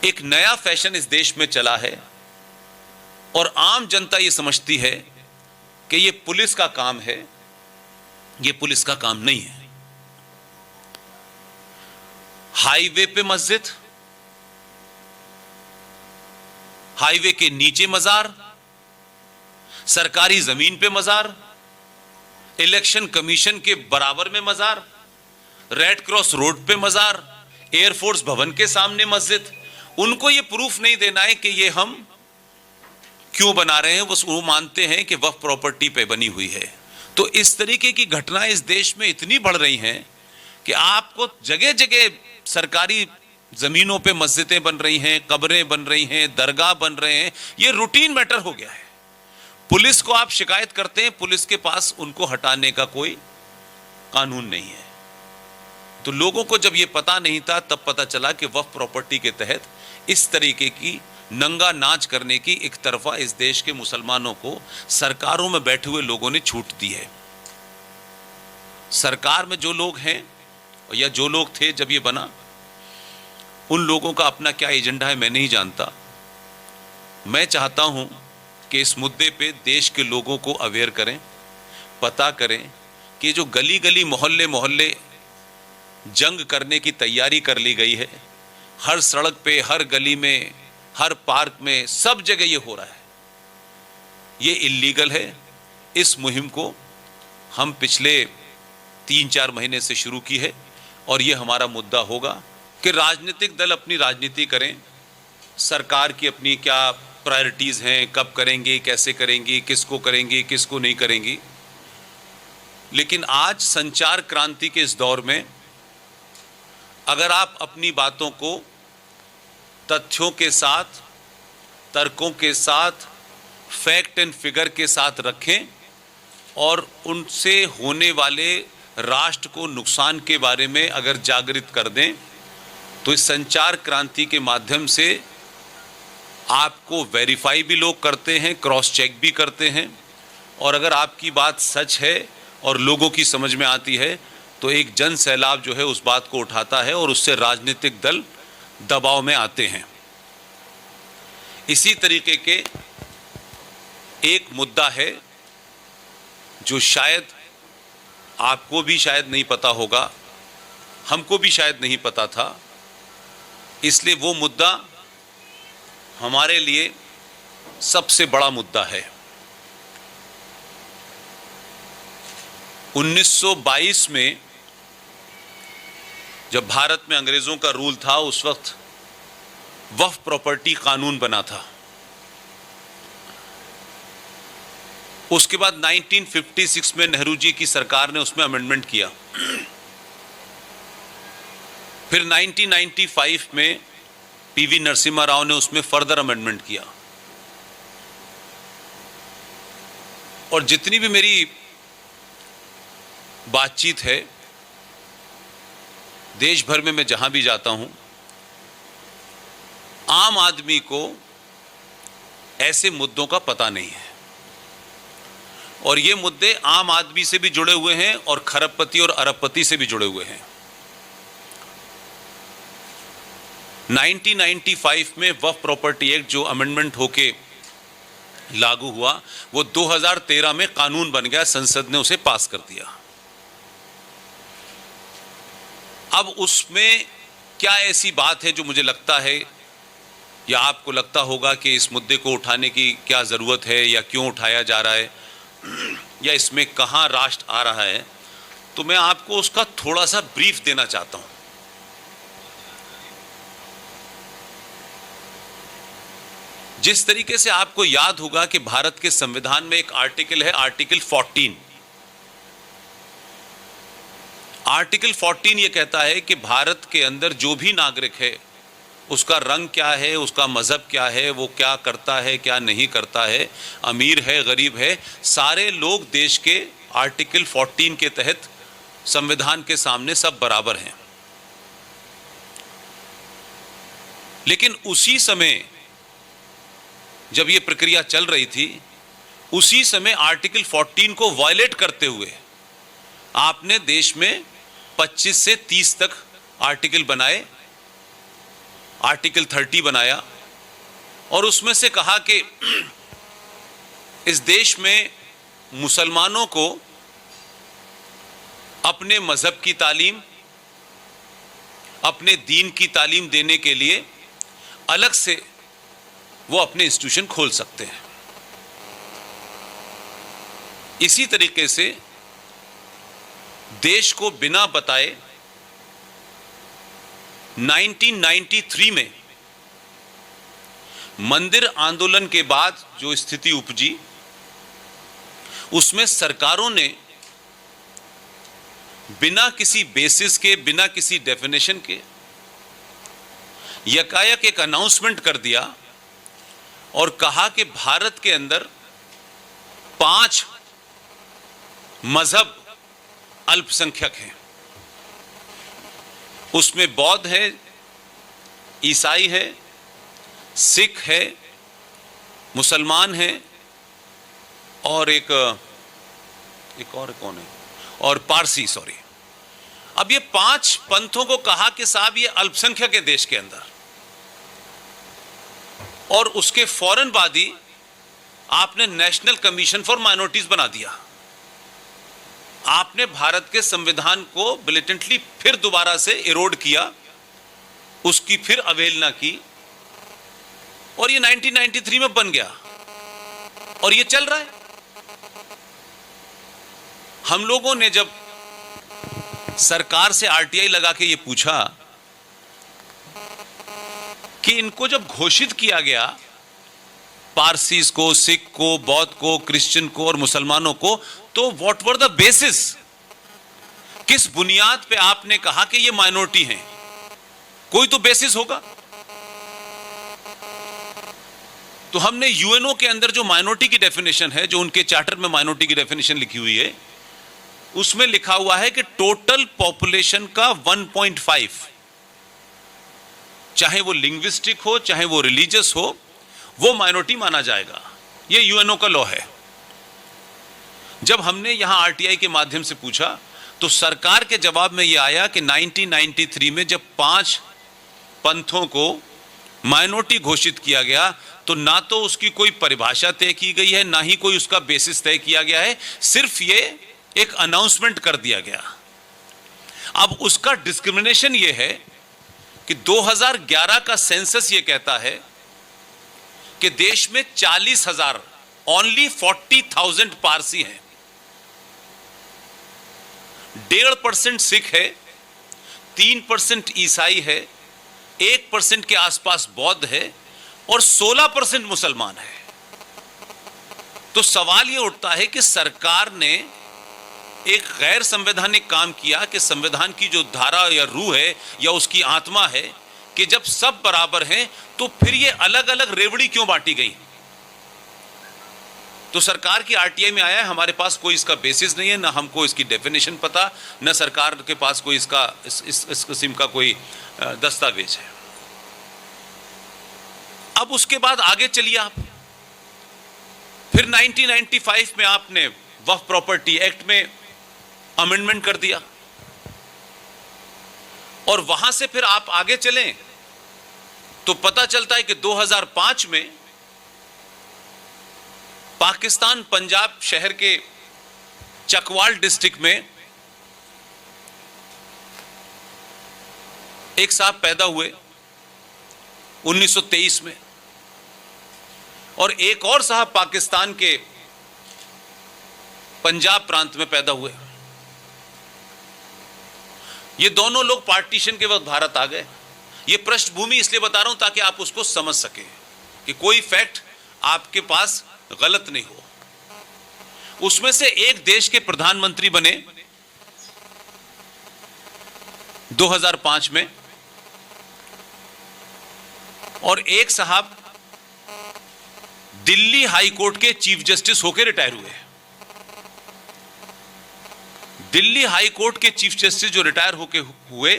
एक नया फैशन इस देश में चला है और आम जनता ये समझती है कि ये पुलिस का काम है। ये पुलिस का काम नहीं है। हाईवे पे मस्जिद, हाईवे के नीचे मजार, सरकारी जमीन पे मजार, इलेक्शन कमीशन के बराबर में मजार, रेड क्रॉस रोड पे मजार, एयरफोर्स भवन के सामने मस्जिद। उनको ये प्रूफ नहीं देना है कि ये हम क्यों बना रहे हैं, बस वो मानते हैं कि वक्फ प्रॉपर्टी पे बनी हुई है। तो इस तरीके की घटनाएं इस देश में इतनी बढ़ रही हैं कि आपको जगह जगह सरकारी जमीनों पे मस्जिदें बन रही हैं, कब्रें बन रही हैं, दरगाह बन रहे हैं। ये रूटीन मैटर हो गया है। पुलिस को आप शिकायत करते हैं, पुलिस के पास उनको हटाने का कोई कानून नहीं है। तो लोगों को जब ये पता नहीं था तब पता चला कि वक्फ प्रॉपर्टी के तहत इस तरीके की नंगा नाच करने की एक तरफा इस देश के मुसलमानों को सरकारों में बैठे हुए लोगों ने छूट दी है। सरकार में जो लोग हैं या जो लोग थे जब ये बना, उन लोगों का अपना क्या एजेंडा है मैं नहीं जानता। मैं चाहता हूं कि इस मुद्दे पे देश के लोगों को अवेयर करें, पता करें कि जो गली गली मोहल्ले मोहल्ले जंग करने की तैयारी कर ली गई है, हर सड़क पे, हर गली में, हर पार्क में, सब जगह ये हो रहा है, ये इल्लीगल है। इस मुहिम को हम पिछले 3-4 महीने से शुरू की है और ये हमारा मुद्दा होगा कि राजनीतिक दल अपनी राजनीति करें, सरकार की अपनी क्या प्रायोरिटीज़ हैं, कब करेंगे, कैसे करेंगी, किसको करेंगी, किसको नहीं करेंगी। लेकिन आज संचार क्रांति के इस दौर में अगर आप अपनी बातों को तथ्यों के साथ, तर्कों के साथ, फैक्ट एंड फिगर के साथ रखें और उनसे होने वाले राष्ट्र को नुकसान के बारे में अगर जागृत कर दें, तो इस संचार क्रांति के माध्यम से आपको वेरीफाई भी लोग करते हैं, क्रॉस चेक भी करते हैं, और अगर आपकी बात सच है और लोगों की समझ में आती है तो एक जन सैलाब जो है उस बात को उठाता है और उससे राजनीतिक दल दबाव में आते हैं। इसी तरीके के एक मुद्दा है जो शायद आपको भी शायद नहीं पता होगा, हमको भी शायद नहीं पता था, इसलिए वो मुद्दा हमारे लिए सबसे बड़ा मुद्दा है। 1922 में जब भारत में अंग्रेजों का रूल था, उस वक्त वक्फ प्रॉपर्टी कानून बना था। उसके बाद 1956 में नेहरू जी की सरकार ने उसमें अमेंडमेंट किया। फिर 1995 में पीवी नरसिम्हा राव ने उसमें फर्दर अमेंडमेंट किया। और जितनी भी मेरी बातचीत है, देश भर में मैं जहां भी जाता हूं, आम आदमी को ऐसे मुद्दों का पता नहीं है। और ये मुद्दे आम आदमी से भी जुड़े हुए हैं और खरबपति और अरबपति से भी जुड़े हुए हैं। 1995 में वक्फ प्रॉपर्टी एक्ट जो अमेंडमेंट होके लागू हुआ, वो 2013 में कानून बन गया, संसद ने उसे पास कर दिया। अब उसमें क्या ऐसी बात है जो मुझे लगता है या आपको लगता होगा कि इस मुद्दे को उठाने की क्या ज़रूरत है या क्यों उठाया जा रहा है या इसमें कहाँ राष्ट्र आ रहा है, तो मैं आपको उसका थोड़ा सा ब्रीफ देना चाहता हूं। जिस तरीके से आपको याद होगा कि भारत के संविधान में एक आर्टिकल है, आर्टिकल 14। आर्टिकल 14 ये कहता है कि भारत के अंदर जो भी नागरिक है, उसका रंग क्या है, उसका मजहब क्या है, वो क्या करता है, क्या नहीं करता है, अमीर है, गरीब है, सारे लोग देश के आर्टिकल 14 के तहत संविधान के सामने सब बराबर हैं। लेकिन उसी समय जब ये प्रक्रिया चल रही थी, उसी समय आर्टिकल 14 को वायलेट करते हुए आपने देश में 25 से 30 तक आर्टिकल बनाए आर्टिकल 30 बनाया और उसमें से कहा कि इस देश में मुसलमानों को अपने मजहब की तालीम, अपने दीन की तालीम देने के लिए अलग से वो अपने इंस्टीट्यूशन खोल सकते हैं। इसी तरीके से देश को बिना बताए 1993 में मंदिर आंदोलन के बाद जो स्थिति उपजी, उसमें सरकारों ने बिना किसी बेसिस के, बिना किसी डेफिनेशन के यकायक एक अनाउंसमेंट कर दिया और कहा कि भारत के अंदर 5 मजहब अल्पसंख्यक हैं। उसमें बौद्ध है, ईसाई है, सिख है, मुसलमान है और एक और कौन है, और पारसी, सॉरी। अब ये 5 पंथों को कहा कि साहब ये अल्पसंख्यक है देश के अंदर, और उसके फौरन बाद ही आपने नेशनल कमीशन फॉर माइनॉरिटीज बना दिया। आपने भारत के संविधान को ब्लेटेंटली फिर दोबारा से इरोड किया, उसकी फिर अवहेलना की, और ये 1993 में बन गया और ये चल रहा है। हम लोगों ने जब सरकार से आरटीआई लगा के ये पूछा कि इनको जब घोषित किया गया, पारसीज को, सिख को, बौद्ध को, क्रिश्चियन को और मुसलमानों को, तो व्हाट वर द बेसिस, किस बुनियाद पे आपने कहा कि ये माइनॉरिटी हैं? कोई तो बेसिस होगा। तो हमने यूएनओ के अंदर जो माइनॉरिटी की डेफिनेशन है, जो उनके चार्टर में माइनॉरिटी की डेफिनेशन लिखी हुई है, उसमें लिखा हुआ है कि टोटल पॉपुलेशन का 1.5, चाहे वो लिंग्विस्टिक हो, चाहे वो रिलीजियस हो, वो माइनॉरिटी माना जाएगा। ये यूएनओ का लॉ है। जब हमने यहां आरटीआई के माध्यम से पूछा तो सरकार के जवाब में यह आया कि 1993 में जब 5 पंथों को माइनॉरिटी घोषित किया गया तो ना तो उसकी कोई परिभाषा तय की गई है, ना ही कोई उसका बेसिस तय किया गया है, सिर्फ ये एक अनाउंसमेंट कर दिया गया। अब उसका डिस्क्रिमिनेशन ये है कि 2011 का सेंसस ये कहता है कि देश में 40,000, ओनली 40,000 पारसी हैं, 1.5% सिख है, 3% ईसाई है, 1% के आसपास बौद्ध है और 16% मुसलमान है। तो सवाल यह उठता है कि सरकार ने एक गैर संवैधानिक काम किया कि संविधान की जो धारा या रूह है या उसकी आत्मा है कि जब सब बराबर हैं तो फिर ये अलग अलग रेवड़ी क्यों बांटी गई? तो सरकार की आरटीआई में आया है, हमारे पास कोई इसका बेसिस नहीं है, ना हमको इसकी डेफिनेशन पता, ना सरकार के पास कोई इसका इस किस्म का कोई दस्तावेज है। अब उसके बाद आगे चलिए आप, फिर 1995 में आपने वक्फ प्रॉपर्टी एक्ट में अमेंडमेंट कर दिया और वहां से फिर आप आगे चलें तो पता चलता है कि 2005 में पाकिस्तान पंजाब शहर के चकवाल डिस्ट्रिक्ट में एक साहब पैदा हुए 1923 में, और एक और साहब पाकिस्तान के पंजाब प्रांत में पैदा हुए। ये दोनों लोग पार्टीशन के वक्त भारत आ गए। ये पृष्ठभूमि इसलिए बता रहा हूं ताकि आप उसको समझ सके कि कोई फैक्ट आपके पास गलत नहीं हो। उसमें से एक देश के प्रधानमंत्री बने 2005 में और एक साहब दिल्ली हाई कोर्ट के चीफ जस्टिस होकर रिटायर हुए। दिल्ली हाई कोर्ट के चीफ जस्टिस जो रिटायर होके हुए